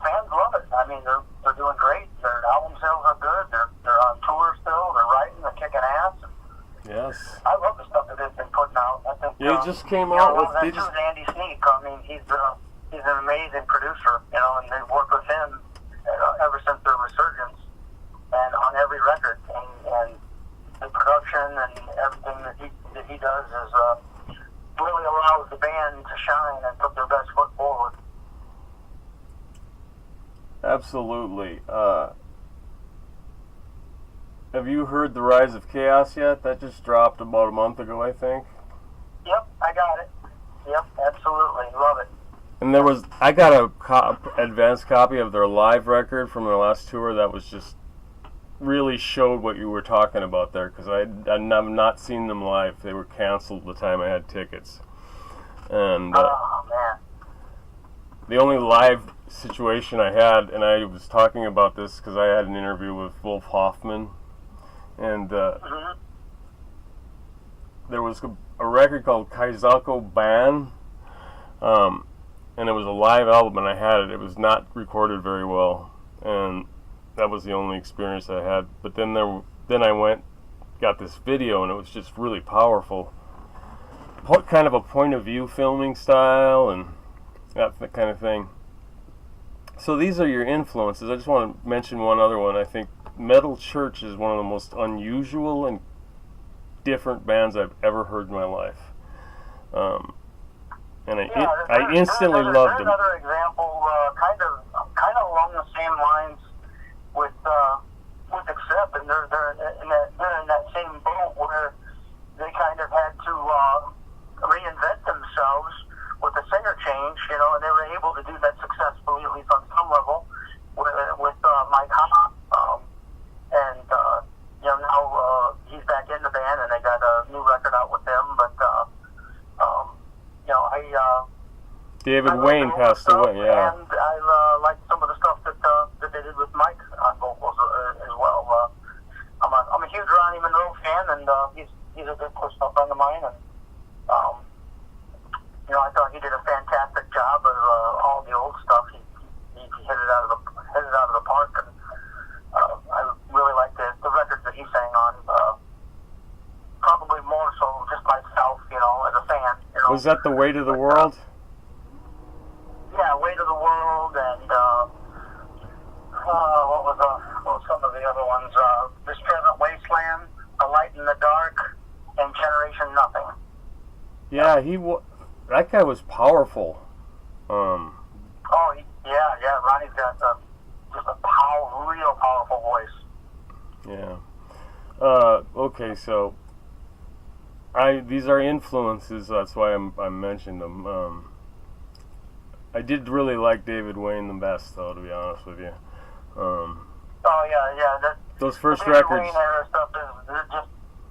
fans love it. They're doing great. Their album sales are good. They're on tour still. They're writing. They're kicking ass. Yes. I love the stuff that they've been putting out. I think Yeah, he just came out with. Andy Sneak. He's an amazing producer. And they've worked with him ever since their resurgence, and on every record. And the production and everything that he does is really allows the band to shine and put their best foot forward. Absolutely. Have you heard The Rise of Chaos yet? That just dropped about a month ago, I think. Yep, I got it. Yep, absolutely. Love it. And I got a advanced copy of their live record from their last tour that was just really showed what you were talking about there, because I've not seen them live. They were canceled the time I had tickets. And Oh, man. the only live situation I had, and I was talking about this because I had an interview with Wolf Hoffman, and there was a record called Kaizako Ban, and it was a live album, and I had it. It was not recorded very well, and that was the only experience I had. But then I went, got this video, and it was just really powerful. Kind of a point of view filming style, and that kind of thing. So these are your influences. I just want to mention one other one. I think Metal Church is one of the most unusual and different bands I've ever heard in my life. And I instantly loved them. Another example, kind of along the same lines with Accept, and they're in that same boat where they kind of had to reinvent themselves with a singer change, you know, and they were able to do that successfully, at least on some level, with Mike Hoff. And you know, now he's back in the band, and they got a new record out with them. But you know, David Wayne passed away, yeah. And I like some of the stuff that they did with Mike on vocals as well. I'm a huge Ronnie Monroe fan, and he's a good personal friend of mine. And you know, I thought he did a fantastic job of all the old stuff. He hit it out of the park, and I really like the records that he sang on. Probably more so just myself, you know, as a fan. You know. Was that The Weight of the World? Yeah, Weight of the World, and what was some of the other ones? This Present Wasteland, A Light in the Dark, and Generation Nothing. Yeah, that guy was powerful. Yeah, Ronnie's got just a real powerful voice. Yeah. Okay, so these are influences. That's why I mentioned them. I did really like David Wayne the best, though, to be honest with you. Yeah. Those first David records. Wayne era stuff is just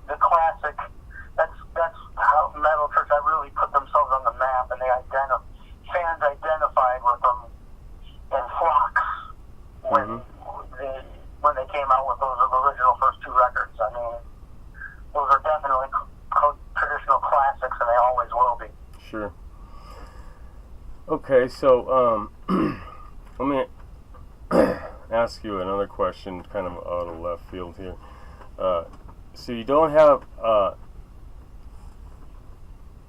the classic. That's how Metal Church really put themselves on the map, and fans identified with them in flocks when they came out with those original first two records. I mean, those are definitely traditional classics, and they always will be. Sure. Okay, so let me ask you another question, kind of out of left field here. So you don't have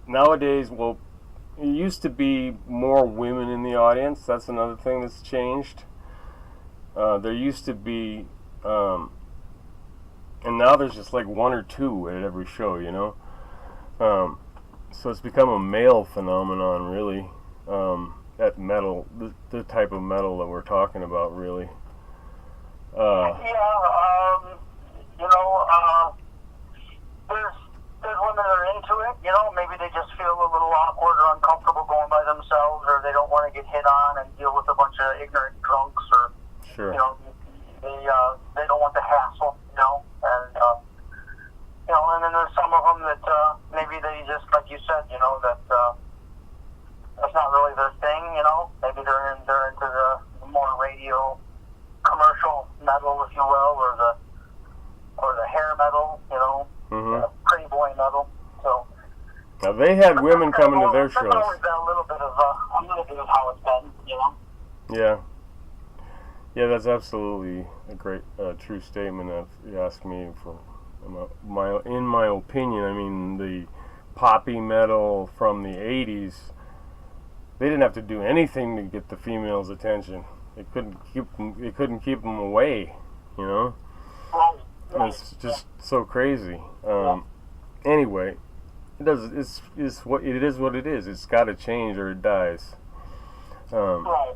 nowadays. Well, it used to be more women in the audience. That's another thing that's changed. There used to be, and now there's just like one or two at every show, you know. So it's become a male phenomenon, really. At metal, the type of metal that we're talking about, really. You know, there's women that are into it. You know, maybe they just feel a little awkward or uncomfortable going by themselves, or they don't want to get hit on and deal with a bunch of ignorant drunks, or sure. You know, they don't want the hassle. You know, and you know, and then there's some of them that maybe they just, like you said, you know, that that's not really their thing. You know, maybe they're into the more radio commercial metal, if you will, or the hair metal. You know. Pretty boy metal. So now they had women coming to their shows. There's always been a little bit of how it's been, you know. Yeah, that's absolutely a great, true statement. If you ask me, for in my opinion, I mean, the poppy metal from the '80s, they didn't have to do anything to get the females' attention. They couldn't keep them away, you know. Right. It's just so crazy. Anyway, it's what it is. It's got to change or it dies. Right.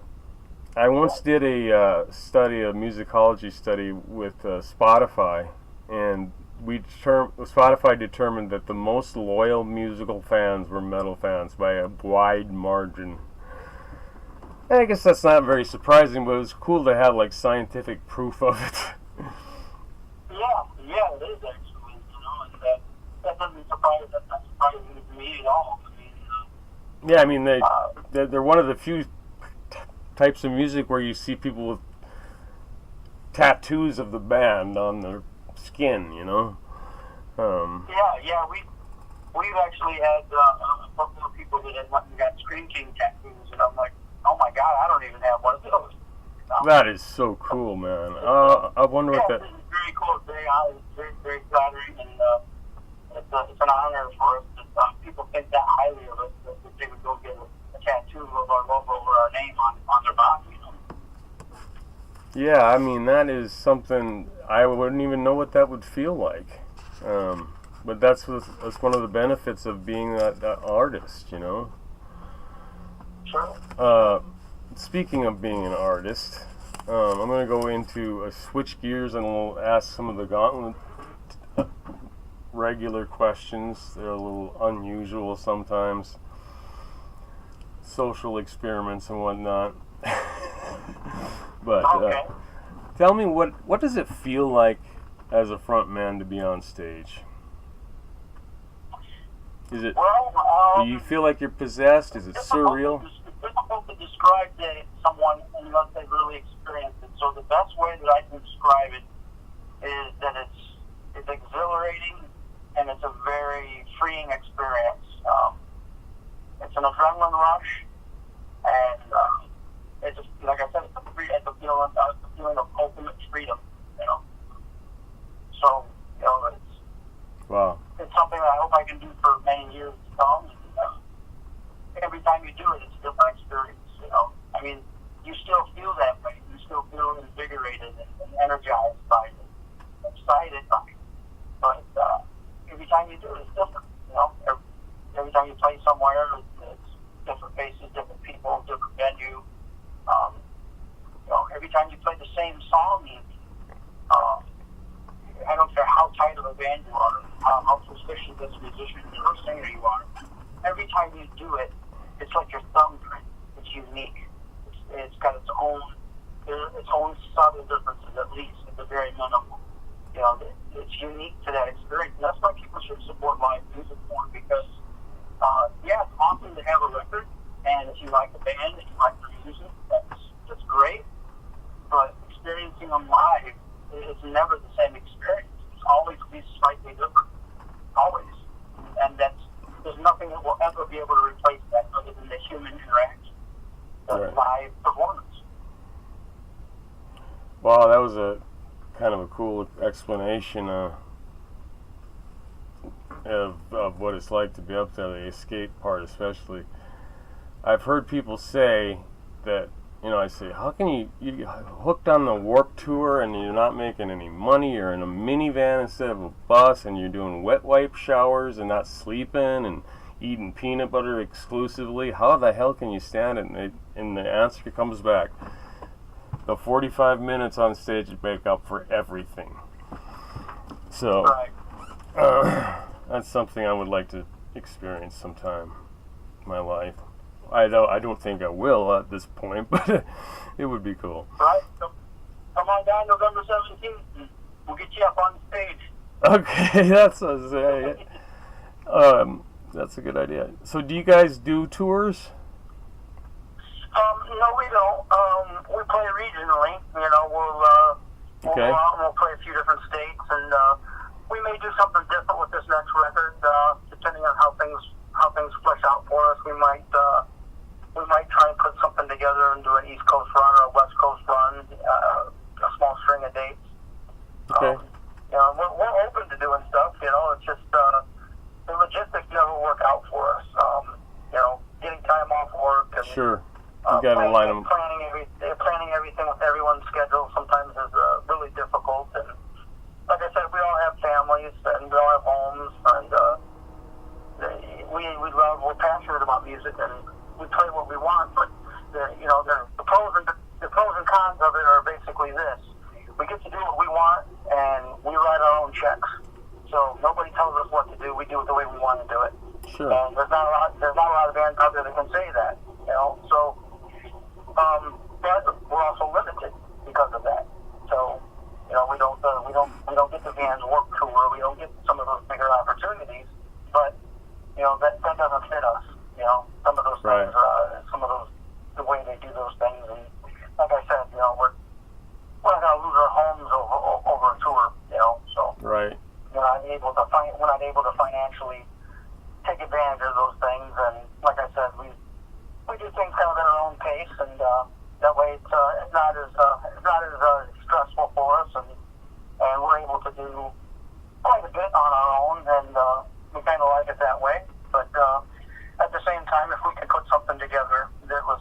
I once did a musicology study with Spotify, and Spotify determined that the most loyal musical fans were metal fans by a wide margin. And I guess that's not very surprising, but it was cool to have like scientific proof of it. Yeah, I mean, Uh, they're one of the few types of music where you see people with tattoos of the band on their skin, you know? yeah, we've actually had a couple of people that had went and got Screamking tattoos, and I'm like, oh my god, I don't even have one of those. That is so cool, man. I wonder what that... It's very cool. It's very, very flattering, and it's an honor for us that people think that highly of us that they would go get a tattoo of our logo or our name on their body. You know? Yeah, I mean, that is something I wouldn't even know what that would feel like. But that's one of the benefits of being that artist, you know? Sure. Speaking of being an artist, I'm going to go into switch gears and we'll ask some of the Gauntlet regular questions. They're a little unusual sometimes. Social experiments and whatnot. But Okay. tell me, what does it feel like as a front man to be on stage? Is it? Well, Do you feel like you're possessed? Is it surreal? It's difficult to describe to someone unless they've really experienced it. So the best way that I can describe it is that it's exhilarating and it's a very freeing experience. It's an adrenaline rush, and it's just, like I said, it's a feeling of ultimate freedom. You know, so you know Wow. it's something that I hope I can do for many years to come. And every time you do it, it's a different experience. You know, I mean, you still feel that way. You still feel invigorated and energized by it, excited by it. But every time you do it, it's different. You know, every time you play somewhere, it's different faces, different people, different venue. You know, every time you play the same song, I don't care how tight of a band you are, how suspicious as a musician or singer you are. Every time you do it, it's like your thumbprint. It's unique. It's got its own subtle differences, at least at the very minimum. You know, it's unique to that experience. And that's why people should support live music more, because yeah, it's awesome to have a record, and if you like the band and you like the music, that's great. But experiencing them live is never the same experience. It's always be slightly different. Always. And there's nothing that will ever be able to replace that other than the human interaction. The live performance. Wow, that was a kind of a cool explanation of what it's like to be up there, the escape part especially. I've heard people say that, you know, I say, how can you hooked on the Warped Tour and you're not making any money, you're in a minivan instead of a bus and you're doing wet wipe showers and not sleeping and eating peanut butter exclusively, how the hell can you stand it? And the answer comes back, the 45 minutes on stage make up for everything. So that's something I would like to experience sometime in my life. I don't think I will at this point, but it would be cool. Right? So come on down November 17th, and we'll get you up on stage. Okay, that's a good idea. So do you guys do tours? No, we don't. We play regionally. You know, we'll go out and we'll play a few different states, and we may do something different with this next record, depending on how things flesh out for us. We might try and put something together and do an East Coast run or a West Coast run, a small string of dates. Okay. You know, we're open to doing stuff. You know, it's just the logistics never work out for us. You know, getting time off work and sure. You got to line them. Planning everything with everyone's schedule sometimes is really difficult. And like I said, we all have families and we all have homes, and we're passionate about music and we play what we want. But the pros and cons of it are basically this: we get to do what we want and we write our own checks. So nobody tells us what to do. We do it the way we want to do it. Sure. And there's not a lot of bands out there that can say that. You know, so. But we're also limited because of that. So, you know, we don't get the band's work tour. We don't get some of those bigger opportunities. But you know, that doesn't fit us. You know, some of those able to financially take advantage of those things. And like I said, we do things kind of at our own pace, and that way it's not as stressful for us, and we're able to do quite a bit on our own, and we kind of like it that way. But at the same time, if we could put something together that was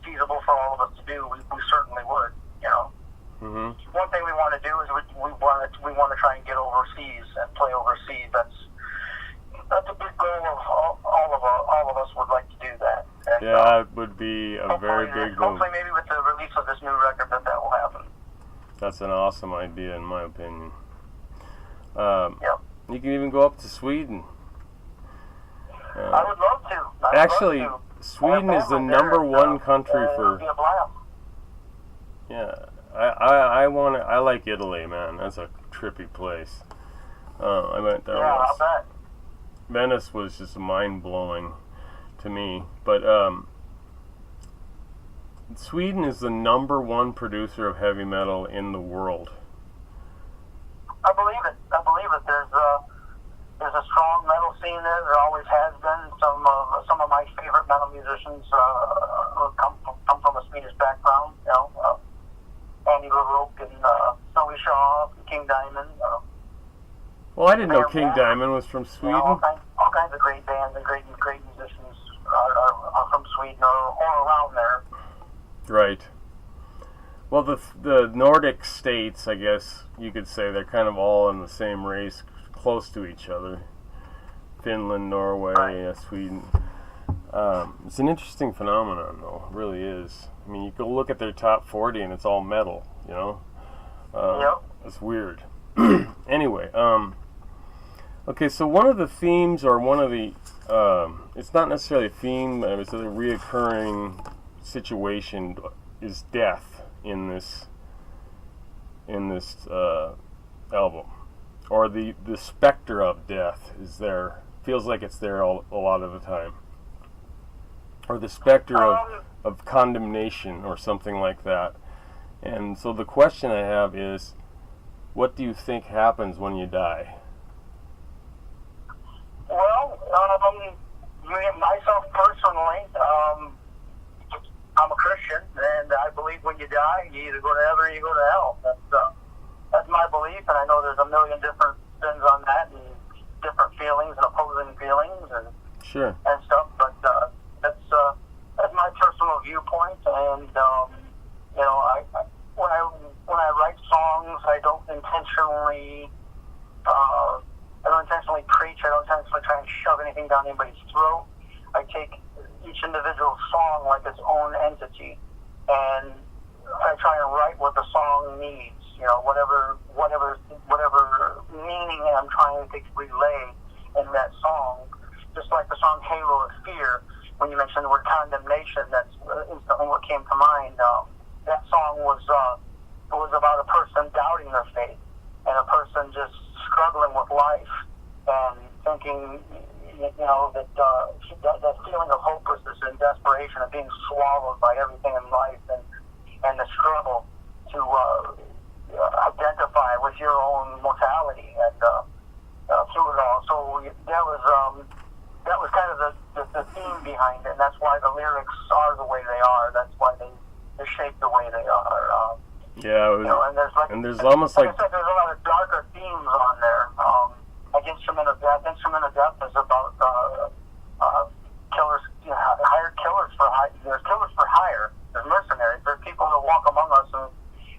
feasible for all of us to do, we certainly would. You know. Mm-hmm. One thing we want to do is we want to try and get overseas and play overseas. That's a big goal of all of us would like to do that. And, yeah, it would be a very big goal. Hopefully, maybe with the release of this new record, that will happen. That's an awesome idea, in my opinion. Yep. You can even go up to Sweden. I would love to. Actually, Sweden is the number one country for. It'd be a blast. Yeah, I like Italy, man. That's a trippy place. I went there Yeah, once. I bet. Venice was just mind-blowing to me, but Sweden is the number one producer of heavy metal in the world. I believe it. There's a strong metal scene there. There always has been. Some of my favorite metal musicians come from a Swedish background. You know, Andy LaRoque and Snowy Shaw, King Diamond. Well, I didn't know King Diamond was from Sweden. You know, all kinds of great bands and great musicians are from Sweden or around there. Right. Well, the Nordic states, I guess you could say, they're kind of all in the same race, close to each other. Finland, Norway, Right. Sweden. It's an interesting phenomenon, though. It really is. I mean, you go look at their top 40 and it's all metal, you know? Yep. It's weird. Anyway, okay, so one of the themes, or one of the, it's not necessarily a theme, it's a reoccurring situation, is death in this album, or the specter of death is there. Feels like it's there a lot of the time, or the specter of condemnation or something like that. And so the question I have is, what do you think happens when you die? Well, myself personally, I'm a Christian, and I believe when you die, you either go to heaven or you go to hell. That's my belief, and I know there's a million different spins on that, and different feelings and opposing feelings, and Sure. and stuff. But that's my personal viewpoint, and you know, when I write songs, I don't intentionally preach. I don't intentionally try and shove anything down anybody's throat. I take each individual song like its own entity, and I try and write what the song needs. You know, whatever meaning I'm trying to relay in that song. Just like the song "Halo of Fear," when you mentioned the word condemnation, that's instantly what came to mind. That song was about a person doubting their faith, and a person just struggling with life and thinking, you know, that feeling of hopelessness and desperation and being swallowed by everything in life, and the struggle to identify with your own mortality and through it all. So that was kind of the theme behind it, and that's why the lyrics are the way they are. That's why they're shaped the way they are. Yeah, you know, and there's almost like like I said, there's a lot of darker themes on there. Like Instrument of Death. Instrument of Death is about killers, you know, hired killers for hire. There's killers for hire. There's mercenaries. There's people that walk among us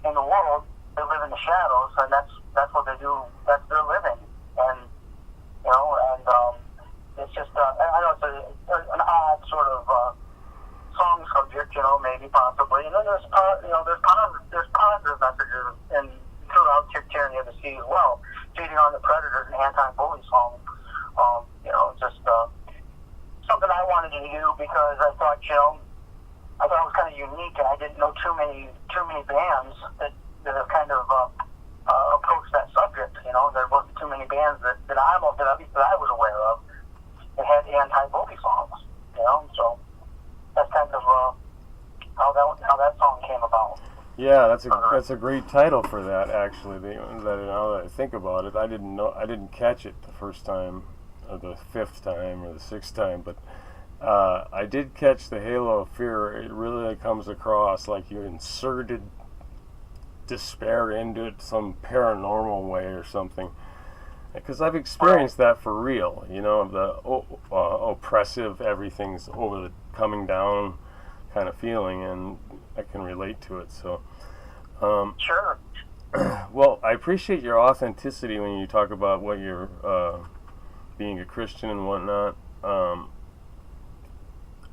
in the world. They live in the shadows, and that's what they do. That's their living, and you know, and it's just I know it's an odd sort of song subject, you know, maybe possibly. And then there's positive messages and throughout Tyranny of the Sea as well. Feeding on the Predators and anti-bully song. You know, just something I wanted to do because I thought, you know, it was kind of unique, and I didn't know too many bands that have kind of approached that subject. You know, there wasn't too many bands that I was aware of that had anti-bully songs. You know, so that's kind of how that song came about. Yeah, that's a great title for that. Actually, now that I think about it, I didn't catch it the first time, or the fifth time, or the sixth time, but I did catch the halo of fear. It really comes across like you inserted despair into it some paranormal way or something. Because I've experienced that for real, the oppressive, everything's over the coming down kind of feeling, and I can relate to it. So, Sure. Well, I appreciate your authenticity when you talk about what you're being a Christian and whatnot.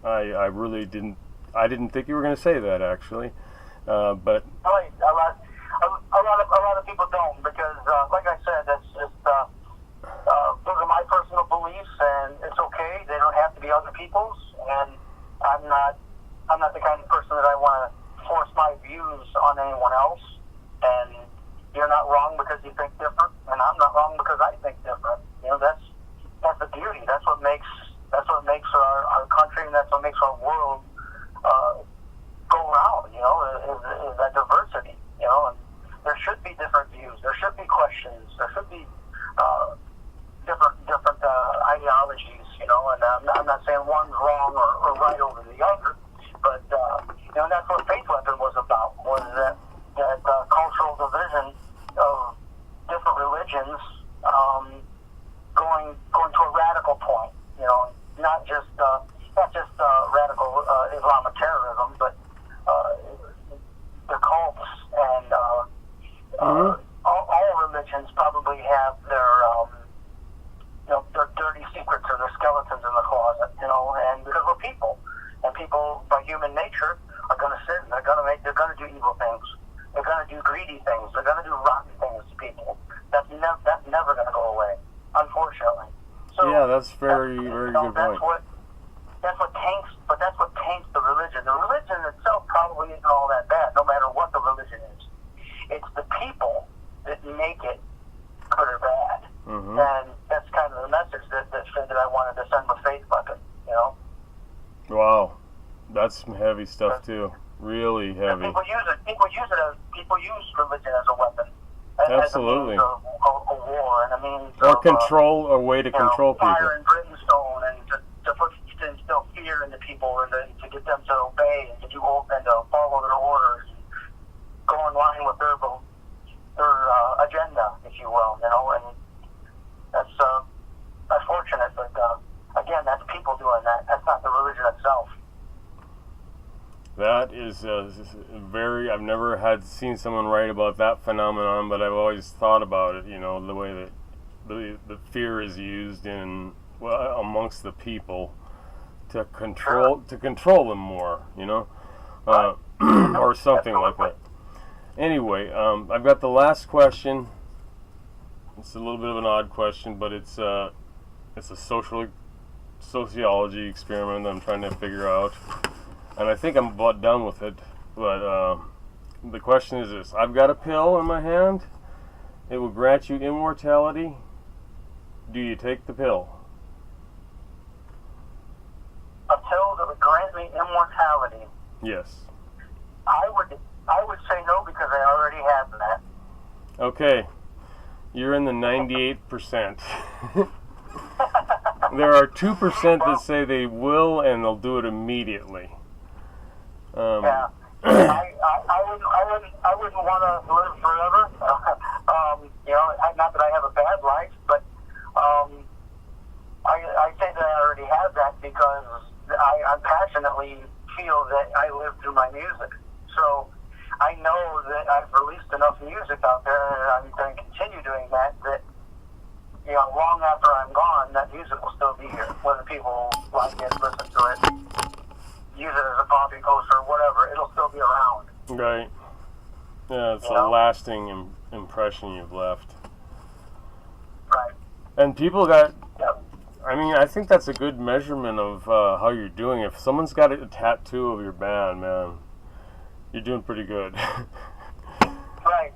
I really didn't think you were going to say that, actually, but Right. A lot of people don't, because, like I said, that's just those are my personal beliefs, and it's okay. They don't have to be other people's, and I'm not the kind of person that I want to force my views on anyone else. And you're not wrong because you think different, and I'm not wrong because I think different. That's the beauty. That's what makes our country, and that's what makes our world go around. Is that diversity. And there should be different views. There should be questions. There should be different ideologies. And I'm not saying one's wrong or right over the other, but and that's what Faith Weapon was about. Was that cultural division of different religions going to a radical point. Not just radical Islamic terrorism, but the cults and all religions probably have their dirty secrets or their skeletons in the closet. And because we're people, and people by human nature are going to sin. They're going to do evil things. They're going to do greedy things. They're going to do rotten things to people. That's never going to go away, unfortunately. So yeah, that's very good point. That's what taints the religion. The religion itself probably isn't all that bad, no matter what the religion is. It's the people that make it good or bad. Mm-hmm. And that's kind of the message that I wanted to send with Faith Weapon. Wow, that's some heavy stuff too. Really heavy. People use religion as a weapon. Absolutely. As a means of war, and a means or a way to control people. Fire and brimstone, and to instill fear into people, and to get them to obey and to follow their orders, and go in line with their agenda, if you will. And that's unfortunate, but again, that's people doing that. That's not the religion itself. That is I've never seen someone write about that phenomenon, but I've always thought about it, the way that the fear is used amongst the people to control them more, or something like that. Anyway, I've got the last question. It's a little bit of an odd question, but it's a sociology experiment I'm trying to figure out. And I think I'm about done with it, but the question is this. I've got a pill in my hand. It will grant you immortality. Do you take the pill? A pill that would grant me immortality? Yes. I would say no, because I already have that. Okay. You're in the 98%. There are 2% that say they will, and they'll do it immediately. Yeah, I wouldn't want to live forever. Not that I have a bad life, but I say that I already have that because I passionately feel that I live through my music. So I know that I've released enough music out there, and I'm going to continue doing that. That long after I'm gone, that music will still be here, whether people like it, listen to it, use it as a coffee poster or whatever, it'll still be around. Right. Yeah, it's a lasting impression you've left. Right. And people got... Yep. I mean, I think that's a good measurement of how you're doing. If someone's got a tattoo of your band, man, you're doing pretty good. Right.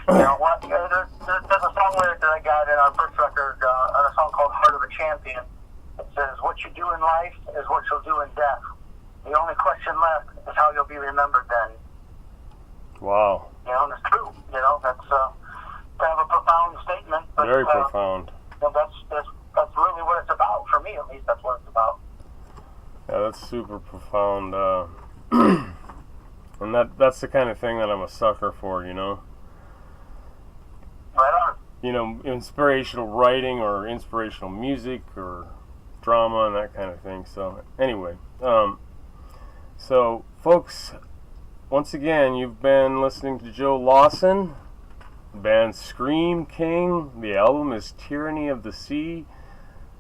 There's a song lyric that I got in our first record, on a song called Heart of a Champion. It says, what you do in life is what you'll do in death. The only question left is how you'll be remembered then. Wow. You know, and it's true. You know, that's kind of a profound statement. But, Very profound. You know, that's really what it's about. For me, at least, that's what it's about. Yeah, that's super profound. And that's the kind of thing that I'm a sucker for, you know? Right on. You know, inspirational writing or inspirational music or drama and that kind of thing. So, anyway. So, folks, once again, you've been listening to Joe Lawson, the band SCEAMKING. The album is Tyranny of the Sea.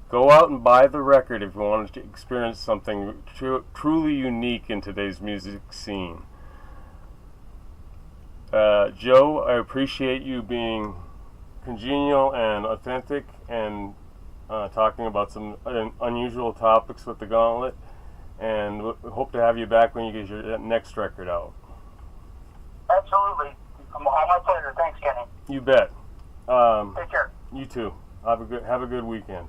Go out and buy the record if you want to experience something truly unique in today's music scene. Joe, I appreciate you being congenial and authentic and talking about some unusual topics with the Gauntlet. And we hope to have you back when you get your next record out. Absolutely. All my pleasure. Thanks, Kenny. You bet. Take care. You too. Have a good weekend.